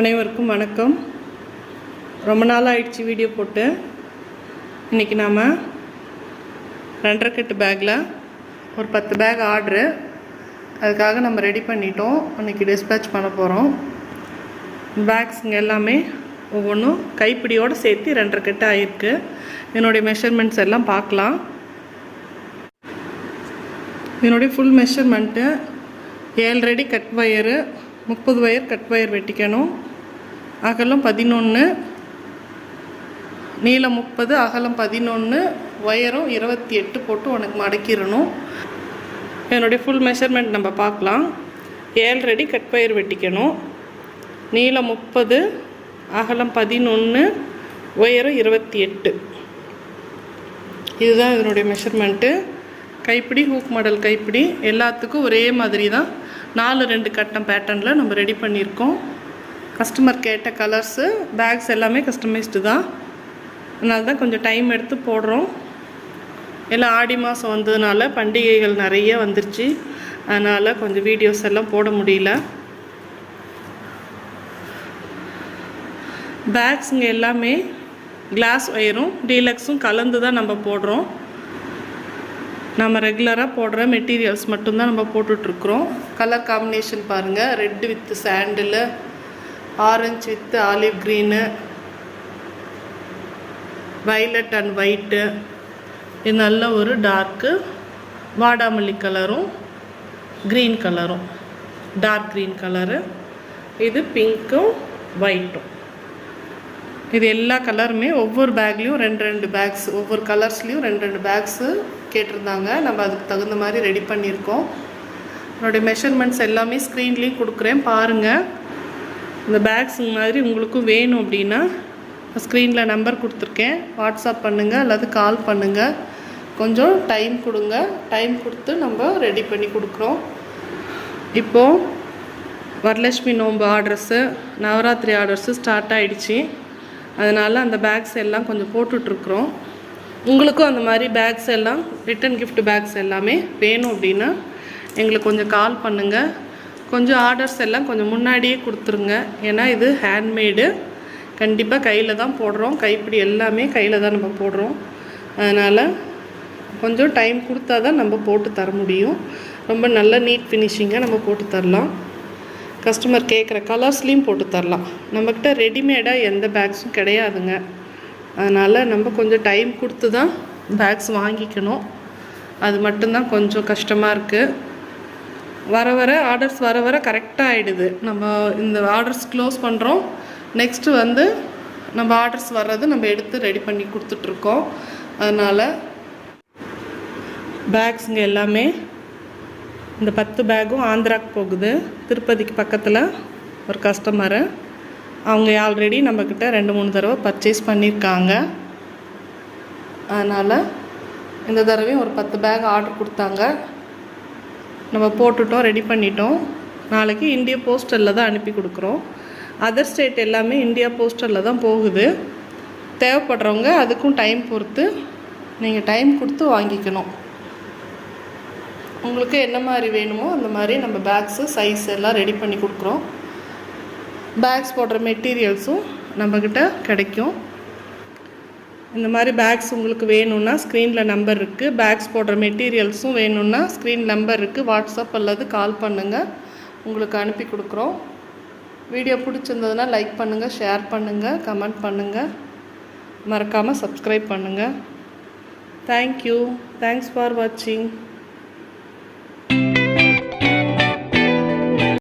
அனைவருக்கும் வணக்கம். ரொம்ப நாள் ஆயிடுச்சு வீடியோ போட்டு. இன்றைக்கி நாம் 2.5 கட்டு பேக்கில் ஒரு 10 பேக் ஆர்டரு, அதுக்காக நம்ம ரெடி பண்ணிட்டோம். இன்றைக்கி டிஸ்பேச் பண்ண போகிறோம். பேக்ஸுங்க எல்லாமே ஒவ்வொன்றும் கைப்பிடியோடு சேர்த்து 2.5 கட்டு ஆகிருக்கு. என்னுடைய மெஷர்மெண்ட்ஸ் எல்லாம் பார்க்கலாம். என்னுடைய ஃபுல் மெஷர்மெண்ட்டு 7 அடி cut wire, 30 wire cut wire வெட்டிக்கணும். அகலம் 11, நீளம் 30, அகலம் 11, வயரும் 28 போட்டு உனக்கு மடக்கிடணும். என்னுடைய ஃபுல் மெஷர்மெண்ட் நம்ம பார்க்கலாம். 7 அடி கட் வயர் வெட்டிக்கணும். நீளம் 30, அகலம் 11, வயரும் 28. இதுதான் இதனுடைய மெஷர்மெண்ட்டு. கைப்பிடி ஹூக் மாடல் கைப்பிடி எல்லாத்துக்கும் ஒரே மாதிரி தான் 4-2 கட்டம் பேட்டர்னில் நம்ம ரெடி பண்ணியிருக்கோம். கஸ்டமர் கேட்ட கலர்ஸு பேக்ஸ் எல்லாமே கஸ்டமைஸ்டு தான். அதனால தான் கொஞ்சம் டைம் எடுத்து போடுறோம். எல்லாம் ஆடி மாதம் வந்ததுனால பண்டிகைகள் நிறைய வந்துருச்சு. அதனால் கொஞ்சம் வீடியோஸ் எல்லாம் போட முடியல. பேக்ஸுங்க எல்லாமே கிளாஸ் ஒயரும் டீலக்ஸும் கலந்து தான் நம்ம போடுறோம். நம்ம ரெகுலராக போடுற மெட்டீரியல்ஸ் மட்டும்தான் நம்ம போட்டுட்ருக்குறோம். கலர் காம்பினேஷன் பாருங்கள். Red with sandal, orange with olive green, violet and white, இது நல்ல ஒரு டார்க்கு வாடாமல்லி கலரும் க்ரீன் கலரும், டார்க் க்ரீன் கலரு, இது பிங்க்கும் ஒயிட்டும். இது எல்லா கலருமே ஒவ்வொரு பேக்லேயும் 2 பேக்ஸ், ஒவ்வொரு கலர்ஸ்லேயும் 2 பேக்ஸு கேட்டிருந்தாங்க. நம்ம அதுக்கு தகுந்த மாதிரி ரெடி பண்ணியிருக்கோம். என்னுடைய மெஷர்மெண்ட்ஸ் எல்லாமே ஸ்க்ரீன்லேயும் கொடுக்குறேன் பாருங்கள். இந்த பேக்ஸ் மாதிரி உங்களுக்கும் வேணும் அப்படின்னா ஸ்க்ரீனில் நம்பர் கொடுத்துருக்கேன். வாட்ஸ்அப் பண்ணுங்கள் அல்லது கால் பண்ணுங்கள். கொஞ்சம் டைம் கொடுங்க. டைம் கொடுத்து நம்ம ரெடி பண்ணி கொடுக்குறோம். இப்போது வரலட்சுமி நோன்பு ஆர்டர்ஸு, நவராத்திரி ஆர்டர்ஸு ஸ்டார்ட் ஆகிடுச்சு. அதனால் அந்த பேக்ஸ் எல்லாம் கொஞ்சம் போட்டுட்ருக்குறோம். உங்களுக்கும் அந்த மாதிரி பேக்ஸ் எல்லாம் ரிட்டன் கிஃப்ட் பேக்ஸ் எல்லாமே வேணும் அப்படின்னா எங்களுக்கு கொஞ்சம் கால் பண்ணுங்கள். கொஞ்சம் ஆர்டர்ஸ் எல்லாம் கொஞ்சம் முன்னாடியே கொடுத்துருங்க. ஏன்னா இது ஹேண்ட்மேடு, கண்டிப்பாக கையில் தான் போடுறோம். கைப்பிடி எல்லாமே கையில் தான் நம்ம போடுறோம். அதனால் கொஞ்சம் டைம் கொடுத்தா தான் நம்ம போட்டு தர முடியும். ரொம்ப நல்ல நீட் ஃபினிஷிங்காக நம்ம போட்டு தரலாம். கஸ்டமர் கேட்குற கலர்ஸ்லேயும் போட்டு தரலாம். நம்மக்கிட்ட ரெடிமேடாக எந்த பேக்ஸும் கிடையாதுங்க. அதனால் நம்ம கொஞ்சம் டைம் கொடுத்து தான் பேக்ஸ் வாங்கிக்கணும். அது மட்டும்தான் கொஞ்சம் கஷ்டமாக இருக்குது. ஆர்டர்ஸ் வர கரெக்டாக ஆகிடுது. நம்ம இந்த ஆர்டர்ஸ் க்ளோஸ் பண்ணுறோம். நெக்ஸ்ட்டு வந்து நம்ம ஆர்டர்ஸ் வர்றது நம்ம எடுத்து ரெடி பண்ணி கொடுத்துட்ருக்கோம். அதனால் பேக்ஸுங்க எல்லாமே இந்த 10 பேக்கும் ஆந்திராவுக்கு போகுது. திருப்பதிக்கு பக்கத்தில் ஒரு கஸ்டமரு, அவங்க ஆல்ரெடி நம்மக்கிட்ட 2-3 தடவை பர்ச்சேஸ் பண்ணியிருக்காங்க. அதனால் இந்த தடவையும் ஒரு 10 பேக் ஆர்டர் கொடுத்தாங்க. நம்ம போட்டுட்டோம், ரெடி பண்ணிட்டோம். நாளைக்கு இந்தியா போஸ்டலில் தான் அனுப்பி கொடுக்குறோம். அதர் ஸ்டேட் எல்லாமே இந்தியா போஸ்டலில் தான் போகுது. தேவைப்படுறவங்க அதுக்கும் டைம் பொறுத்து நீங்கள் டைம் கொடுத்து வாங்கிக்கணும். உங்களுக்கு என்ன மாதிரி வேணுமோ அந்த மாதிரி நம்ம பேக்ஸு சைஸ் எல்லாம் ரெடி பண்ணி கொடுக்குறோம். பேக்ஸ் போடுற மெட்டீரியல்ஸும் நம்மக்கிட்ட கிடைக்கும். இந்த மாதிரி பேக்ஸ் உங்களுக்கு வேணும்னா ஸ்க்ரீனில் நம்பர் இருக்குது. பேக்ஸ் போடுற மெட்டீரியல்ஸும் வேணும்னா ஸ்க்ரீன் நம்பர் இருக்குது. வாட்ஸ்அப் அல்லது கால் பண்ணுங்கள், உங்களுக்கு அனுப்பி கொடுக்குறோம். வீடியோ பிடிச்சிருந்ததுன்னா லைக் பண்ணுங்கள், ஷேர் பண்ணுங்கள், கமெண்ட் பண்ணுங்கள். மறக்காமல் சப்ஸ்கிரைப் பண்ணுங்கள். தேங்க்யூ. தேங்க்ஸ் ஃபார் வாட்சிங்.